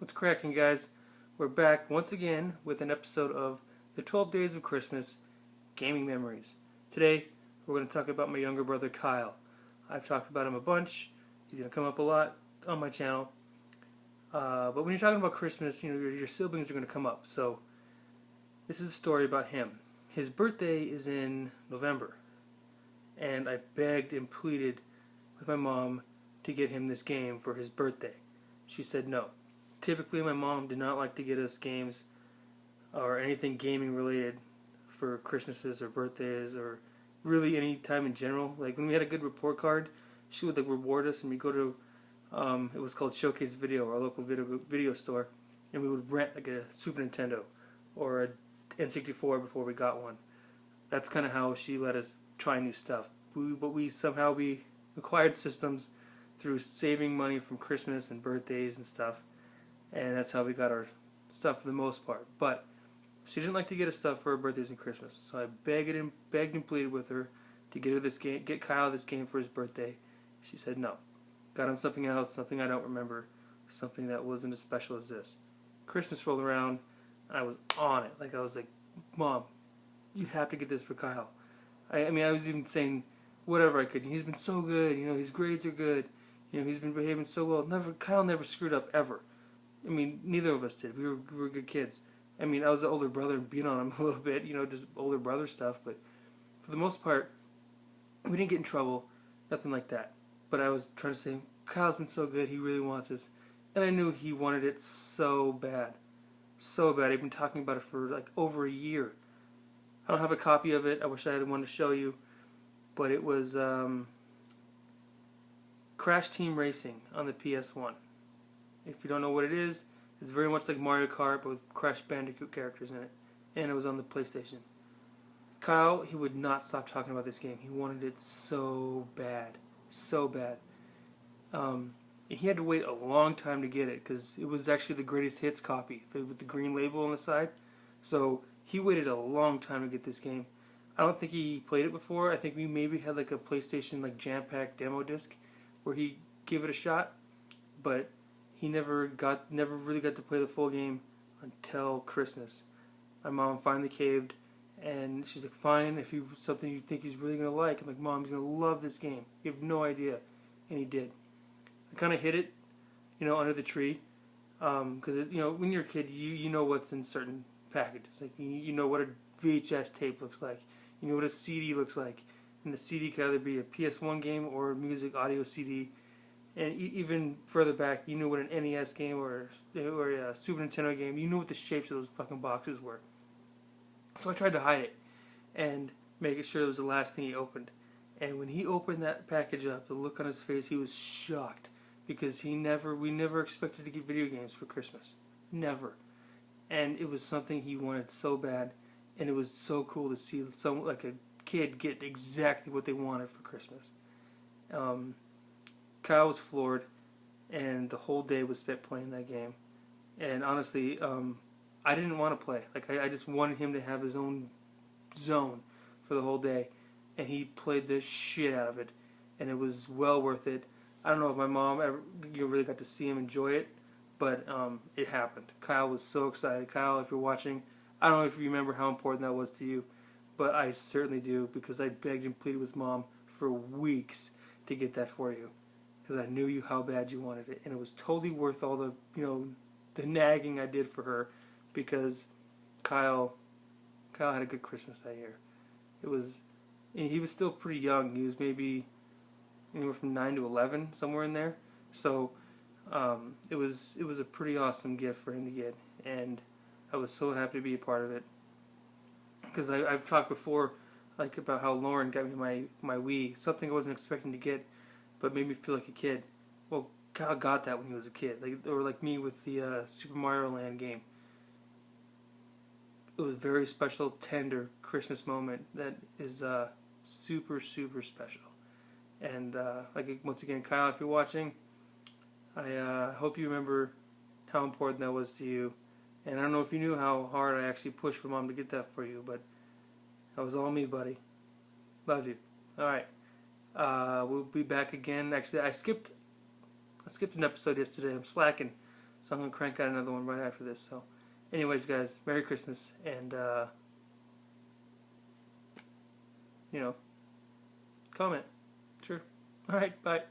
What's cracking, guys? We're back once again with an episode of the 12 Days of Christmas Gaming Memories. Today, we're going to talk about my younger brother, Kyle. I've talked about him a bunch. He's going to come up a lot on my channel. But when you're talking about Christmas, your siblings are going to come up. So, this is a story about him. His birthday is in November. And I begged and pleaded with my mom to get him this game for his birthday. She said no. Typically, my mom did not like to get us games or anything gaming related for Christmases or birthdays or really any time in general. Like when we had a good report card, she would reward us, and we'd go to it was called Showcase Video, our local video store, and we would rent like a Super Nintendo or a N64 before we got one. That's kind of how she let us try new stuff. But we somehow acquired systems through saving money from Christmas and birthdays and stuff. And that's how we got our stuff for the most part. But she didn't like to get us stuff for her birthdays and Christmas. So I begged and pleaded with her to get her this game, get Kyle this game for his birthday. She said no. Got him something else, something I don't remember, something that wasn't as special as this. Christmas rolled around, and I was on it. I was like, Mom, you have to get this for Kyle. I was even saying whatever I could. He's been so good. His grades are good. He's been behaving so well. Kyle never screwed up ever. Neither of us did. We were good kids. I was the older brother and beat on him a little bit, just older brother stuff. But for the most part, we didn't get in trouble, nothing like that. But I was trying to say, Kyle's been so good, he really wants this. And I knew he wanted it so bad. So bad. I've been talking about it for over a year. I don't have a copy of it. I wish I had one to show you. But it was Crash Team Racing on the PS1. If you don't know what it is, it's very much like Mario Kart, but with Crash Bandicoot characters in it. And it was on the PlayStation. Kyle, he would not stop talking about this game. He wanted it so bad. So bad. He had to wait a long time to get it, because it was actually the greatest hits copy, with the green label on the side. So he waited a long time to get this game. I don't think he played it before. I think we maybe had a PlayStation Jam Pack demo disc where he gave it a shot, but he never really got to play the full game until Christmas. My mom finally caved, and she's like, "Fine, if it's something you think he's really gonna like." I'm like, "Mom, he's gonna love this game. You have no idea," and he did. I kind of hid it, under the tree, because when you're a kid, you know what's in certain packages. You know what a VHS tape looks like. You know what a CD looks like, and the CD could either be a PS1 game or a music audio CD. And even further back, you knew what an NES game or a Super Nintendo game, you knew what the shapes of those fucking boxes were. So I tried to hide it and make sure it was the last thing he opened. And when he opened that package up, the look on his face, he was shocked, because we never expected to get video games for Christmas. Never. And it was something he wanted so bad, and it was so cool to see a kid get exactly what they wanted for Christmas. Kyle was floored, and the whole day was spent playing that game. And honestly, I didn't want to play. I just wanted him to have his own zone for the whole day, and he played the shit out of it, and it was well worth it. I don't know if my mom ever really got to see him enjoy it, but it happened. Kyle was so excited. Kyle, if you're watching, I don't know if you remember how important that was to you, but I certainly do, because I begged and pleaded with Mom for weeks to get that for you, because I knew how bad you wanted it, and it was totally worth all the the nagging I did for her, because Kyle had a good Christmas that year. He was still pretty young. He was maybe anywhere from 9 to 11, somewhere in there. So it was a pretty awesome gift for him to get, and I was so happy to be a part of it. Because I've talked before, about how Lauren got me my Wii, something I wasn't expecting to get, but made me feel like a kid. Well, Kyle got that when he was a kid, or like me with the Super Mario Land game. It was a very special, tender Christmas moment that is super, super special. And once again, Kyle, if you're watching, I hope you remember how important that was to you. And I don't know if you knew how hard I actually pushed for Mom to get that for you, but that was all me, buddy. Love you. Alright. We'll be back again. Actually, I skipped an episode yesterday. I'm slacking. So I'm going to crank out another one right after this. So anyways, guys, Merry Christmas, and comment. Sure. Alright, bye.